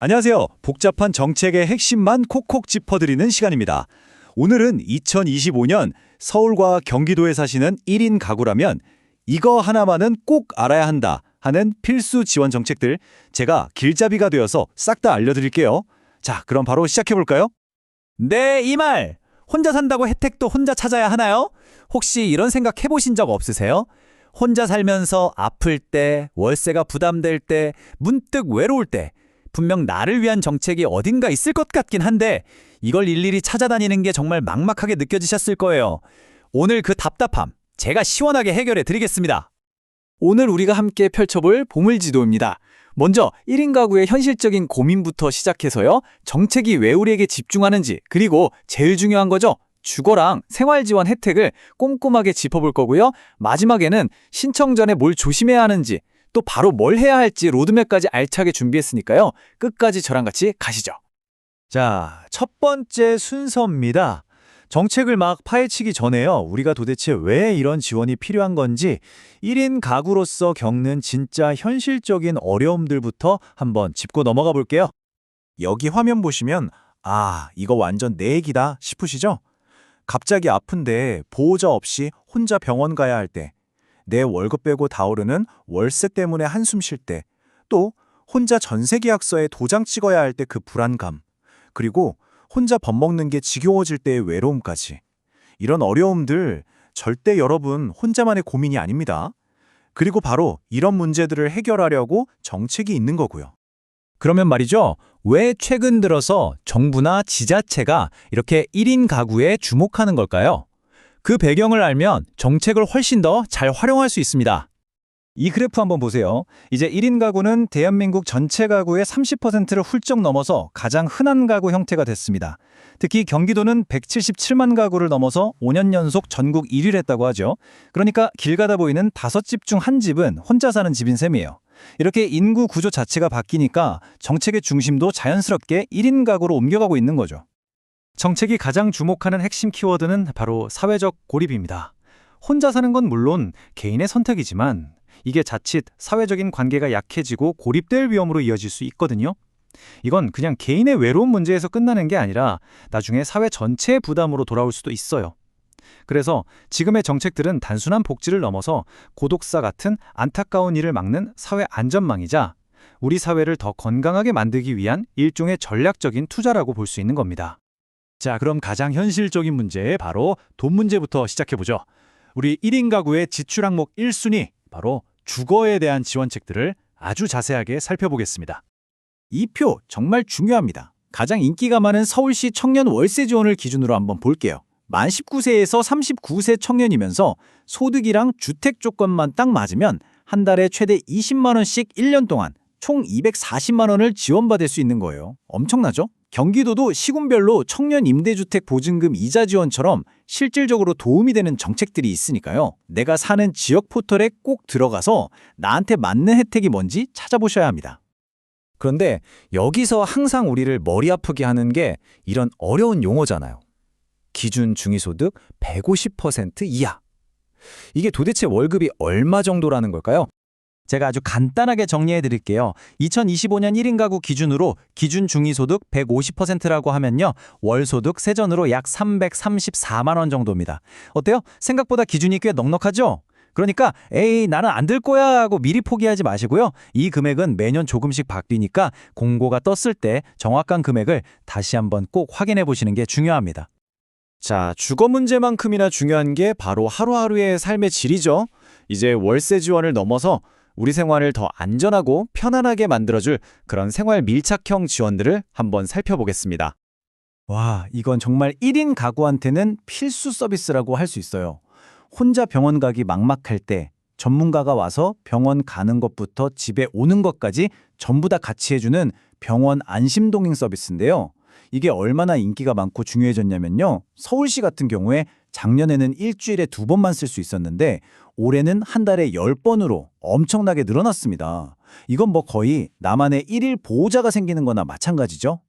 안녕하세요. 복잡한 정책의 핵심만 콕콕 짚어드리는 시간입니다. 오늘은 2025년 서울과 경기도에 사시는 1인 가구라면 이거 하나만은 꼭 알아야 한다 하는 필수 지원 정책들 제가 길잡이가 되어서 싹 다 알려드릴게요. 자, 그럼 바로 시작해볼까요? 네, 이 말. 혼자 산다고 혜택도 혼자 찾아야 하나요? 혹시 이런 생각 해보신 적 없으세요? 혼자 살면서 아플 때, 월세가 부담될 때, 문득 외로울 때, 분명 나를 위한 정책이 어딘가 있을 것 같긴 한데 이걸 일일이 찾아다니는 게 정말 막막하게 느껴지셨을 거예요. 오늘 그 답답함, 제가 시원하게 해결해 드리겠습니다. 오늘 우리가 함께 펼쳐볼 보물지도입니다. 먼저 1인 가구의 현실적인 고민부터 시작해서요. 정책이 왜 우리에게 집중하는지, 그리고 제일 중요한 거죠. 주거랑 생활지원 혜택을 꼼꼼하게 짚어볼 거고요. 마지막에는 신청 전에 뭘 조심해야 하는지, 또 바로 뭘 해야 할지 로드맵까지 알차게 준비했으니까요. 끝까지 저랑 같이 가시죠. 자, 첫 번째 순서입니다. 정책을 막 파헤치기 전에요. 우리가 도대체 왜 이런 지원이 필요한 건지 1인 가구로서 겪는 진짜 현실적인 어려움들부터 한번 짚고 넘어가 볼게요. 여기 화면 보시면 이거 완전 내 얘기다 싶으시죠? 갑자기 아픈데 보호자 없이 혼자 병원 가야 할 때, 내 월급 빼고 다 오르는 월세 때문에 한숨 쉴 때, 또 혼자 전세계약서에 도장 찍어야 할 때 그 불안감, 그리고 혼자 밥 먹는 게 지겨워질 때의 외로움까지. 이런 어려움들 절대 여러분 혼자만의 고민이 아닙니다. 그리고 바로 이런 문제들을 해결하려고 정책이 있는 거고요. 그러면 말이죠. 왜 최근 들어서 정부나 지자체가 이렇게 1인 가구에 주목하는 걸까요? 그 배경을 알면 정책을 훨씬 더 잘 활용할 수 있습니다. 이 그래프 한번 보세요. 이제 1인 가구는 대한민국 전체 가구의 30%를 훌쩍 넘어서 가장 흔한 가구 형태가 됐습니다. 특히 경기도는 177만 가구를 넘어서 5년 연속 전국 1위를 했다고 하죠. 그러니까 길 가다 보이는 5집 중 1집은 혼자 사는 집인 셈이에요. 이렇게 인구 구조 자체가 바뀌니까 정책의 중심도 자연스럽게 1인 가구로 옮겨가고 있는 거죠. 정책이 가장 주목하는 핵심 키워드는 바로 사회적 고립입니다. 혼자 사는 건 물론 개인의 선택이지만 이게 자칫 사회적인 관계가 약해지고 고립될 위험으로 이어질 수 있거든요. 이건 그냥 개인의 외로움 문제에서 끝나는 게 아니라 나중에 사회 전체의 부담으로 돌아올 수도 있어요. 그래서 지금의 정책들은 단순한 복지를 넘어서 고독사 같은 안타까운 일을 막는 사회 안전망이자 우리 사회를 더 건강하게 만들기 위한 일종의 전략적인 투자라고 볼 수 있는 겁니다. 자, 그럼 가장 현실적인 문제, 바로 돈 문제부터 시작해보죠. 우리 1인 가구의 지출 항목 1순위, 바로 주거에 대한 지원책들을 아주 자세하게 살펴보겠습니다. 이 표 정말 중요합니다. 가장 인기가 많은 서울시 청년 월세 지원을 기준으로 한번 볼게요. 만 19세에서 39세 청년이면서 소득이랑 주택 조건만 딱 맞으면 한 달에 최대 20만 원씩 1년 동안 총 240만 원을 지원받을 수 있는 거예요. 엄청나죠? 경기도도 시군별로 청년 임대주택 보증금 이자 지원처럼 실질적으로 도움이 되는 정책들이 있으니까요. 내가 사는 지역 포털에 꼭 들어가서 나한테 맞는 혜택이 뭔지 찾아보셔야 합니다. 그런데 여기서 항상 우리를 머리 아프게 하는 게 이런 어려운 용어잖아요. 기준 중위소득 150% 이하. 이게 도대체 월급이 얼마 정도라는 걸까요? 제가 아주 간단하게 정리해 드릴게요. 2025년 1인 가구 기준으로 기준 중위소득 150%라고 하면요. 월소득 세전으로 약 334만 원 정도입니다. 어때요? 생각보다 기준이 꽤 넉넉하죠? 그러니까 에이 나는 안 들 거야 하고 미리 포기하지 마시고요. 이 금액은 매년 조금씩 바뀌니까 공고가 떴을 때 정확한 금액을 다시 한번 꼭 확인해 보시는 게 중요합니다. 자, 주거 문제만큼이나 중요한 게 바로 하루하루의 삶의 질이죠. 이제 월세 지원을 넘어서 우리 생활을 더 안전하고 편안하게 만들어줄 그런 생활 밀착형 지원들을 한번 살펴보겠습니다. 와, 이건 정말 1인 가구한테는 필수 서비스라고 할 수 있어요. 혼자 병원 가기 막막할 때 전문가가 와서 병원 가는 것부터 집에 오는 것까지 전부 다 같이 해주는 병원 안심동행 서비스인데요. 이게 얼마나 인기가 많고 중요해졌냐면요. 서울시 같은 경우에 작년에는 일주일에 2번만 쓸 수 있었는데 올해는 한 달에 10번으로 엄청나게 늘어났습니다. 이건 뭐 거의 나만의 1일 보호자가 생기는 거나 마찬가지죠.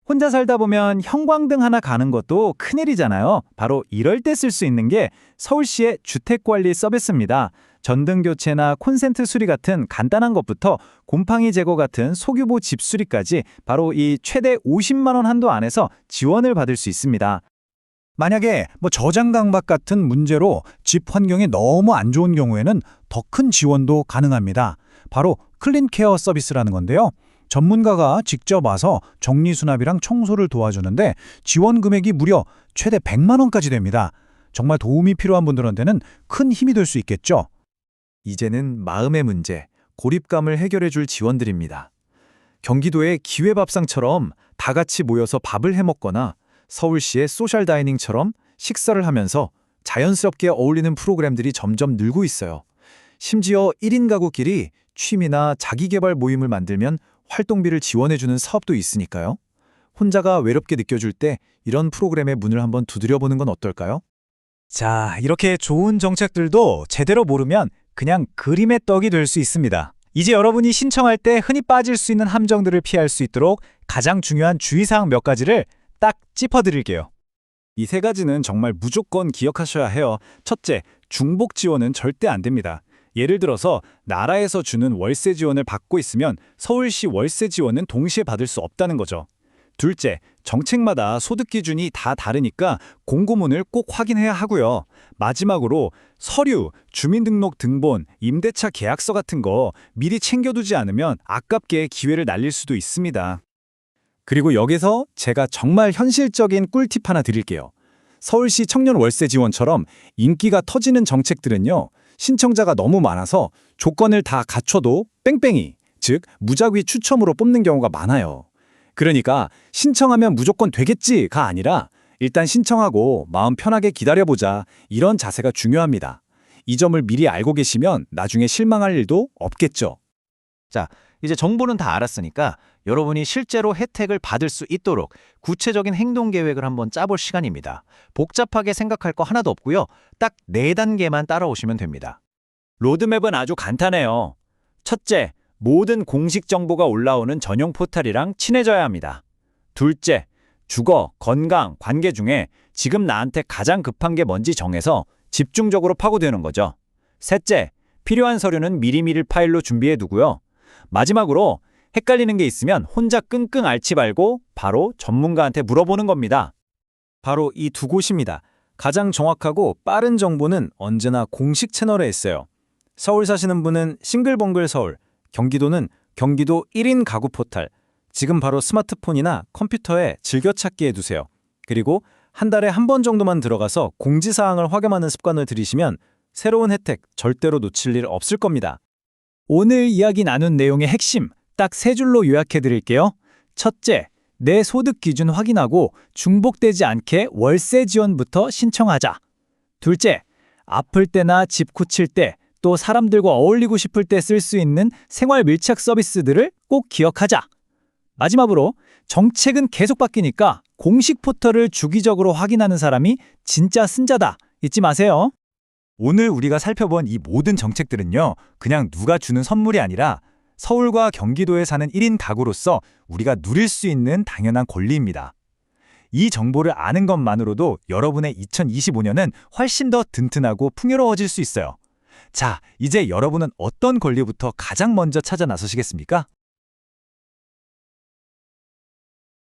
혼자 살다 보면 형광등 하나 가는 것도 큰일이잖아요. 바로 이럴 때 쓸 수 있는 게 서울시의 주택관리 서비스입니다. 전등 교체나 콘센트 수리 같은 간단한 것부터 곰팡이 제거 같은 소규모 집 수리까지 바로 이 최대 50만 원 한도 안에서 지원을 받을 수 있습니다. 만약에 저장 강박 같은 문제로 집 환경이 너무 안 좋은 경우에는 더 큰 지원도 가능합니다. 바로 클린케어 서비스라는 건데요. 전문가가 직접 와서 정리수납이랑 청소를 도와주는데 지원 금액이 무려 최대 100만 원까지 됩니다. 정말 도움이 필요한 분들한테는 큰 힘이 될 수 있겠죠. 이제는 마음의 문제, 고립감을 해결해 줄 지원들입니다. 경기도의 기회밥상처럼 다 같이 모여서 밥을 해 먹거나 서울시의 소셜 다이닝처럼 식사를 하면서 자연스럽게 어울리는 프로그램들이 점점 늘고 있어요. 심지어 1인 가구끼리 취미나 자기개발 모임을 만들면 활동비를 지원해주는 사업도 있으니까요. 혼자가 외롭게 느껴질 때 이런 프로그램의 문을 한번 두드려보는 건 어떨까요? 자, 이렇게 좋은 정책들도 제대로 모르면 그냥 그림의 떡이 될 수 있습니다. 이제 여러분이 신청할 때 흔히 빠질 수 있는 함정들을 피할 수 있도록 가장 중요한 주의사항 몇 가지를 딱 짚어드릴게요. 이 세 가지는 정말 무조건 기억하셔야 해요. 첫째, 중복 지원은 절대 안 됩니다. 예를 들어서 나라에서 주는 월세 지원을 받고 있으면 서울시 월세 지원은 동시에 받을 수 없다는 거죠. 둘째, 정책마다 소득 기준이 다 다르니까 공고문을 꼭 확인해야 하고요. 마지막으로 서류, 주민등록 등본, 임대차 계약서 같은 거 미리 챙겨두지 않으면 아깝게 기회를 날릴 수도 있습니다. 그리고 여기서 제가 정말 현실적인 꿀팁 하나 드릴게요. 서울시 청년 월세 지원처럼 인기가 터지는 정책들은요, 신청자가 너무 많아서 조건을 다 갖춰도 뺑뺑이, 즉 무작위 추첨으로 뽑는 경우가 많아요. 그러니까 신청하면 무조건 되겠지가 아니라 일단 신청하고 마음 편하게 기다려보자, 이런 자세가 중요합니다. 이 점을 미리 알고 계시면 나중에 실망할 일도 없겠죠. 자, 이제 정보는 다 알았으니까 여러분이 실제로 혜택을 받을 수 있도록 구체적인 행동 계획을 한번 짜볼 시간입니다. 복잡하게 생각할 거 하나도 없고요. 딱 4단계만 따라오시면 됩니다. 로드맵은 아주 간단해요. 첫째, 모든 공식 정보가 올라오는 전용 포털이랑 친해져야 합니다. 둘째, 주거, 건강, 관계 중에 지금 나한테 가장 급한 게 뭔지 정해서 집중적으로 파고드는 거죠. 셋째, 필요한 서류는 미리미리 파일로 준비해 두고요. 마지막으로 헷갈리는 게 있으면 혼자 끙끙 앓지 말고 바로 전문가한테 물어보는 겁니다. 바로 이 두 곳입니다. 가장 정확하고 빠른 정보는 언제나 공식 채널에 있어요. 서울 사시는 분은 싱글벙글 서울, 경기도는 경기도 1인 가구 포털. 지금 바로 스마트폰이나 컴퓨터에 즐겨찾기에 두세요. 그리고 한 달에 한 번 정도만 들어가서 공지사항을 확인하는 습관을 들이시면 새로운 혜택 절대로 놓칠 일 없을 겁니다. 오늘 이야기 나눈 내용의 핵심 딱 3줄로 요약해 드릴게요. 첫째, 내 소득 기준 확인하고 중복되지 않게 월세 지원부터 신청하자. 둘째, 아플 때나 집 고칠 때 또 사람들과 어울리고 싶을 때 쓸 수 있는 생활 밀착 서비스들을 꼭 기억하자. 마지막으로 정책은 계속 바뀌니까 공식 포털을 주기적으로 확인하는 사람이 진짜 승자다. 잊지 마세요. 오늘 우리가 살펴본 이 모든 정책들은요, 그냥 누가 주는 선물이 아니라 서울과 경기도에 사는 1인 가구로서 우리가 누릴 수 있는 당연한 권리입니다. 이 정보를 아는 것만으로도 여러분의 2025년은 훨씬 더 든든하고 풍요로워질 수 있어요. 자, 이제 여러분은 어떤 권리부터 가장 먼저 찾아 나서시겠습니까?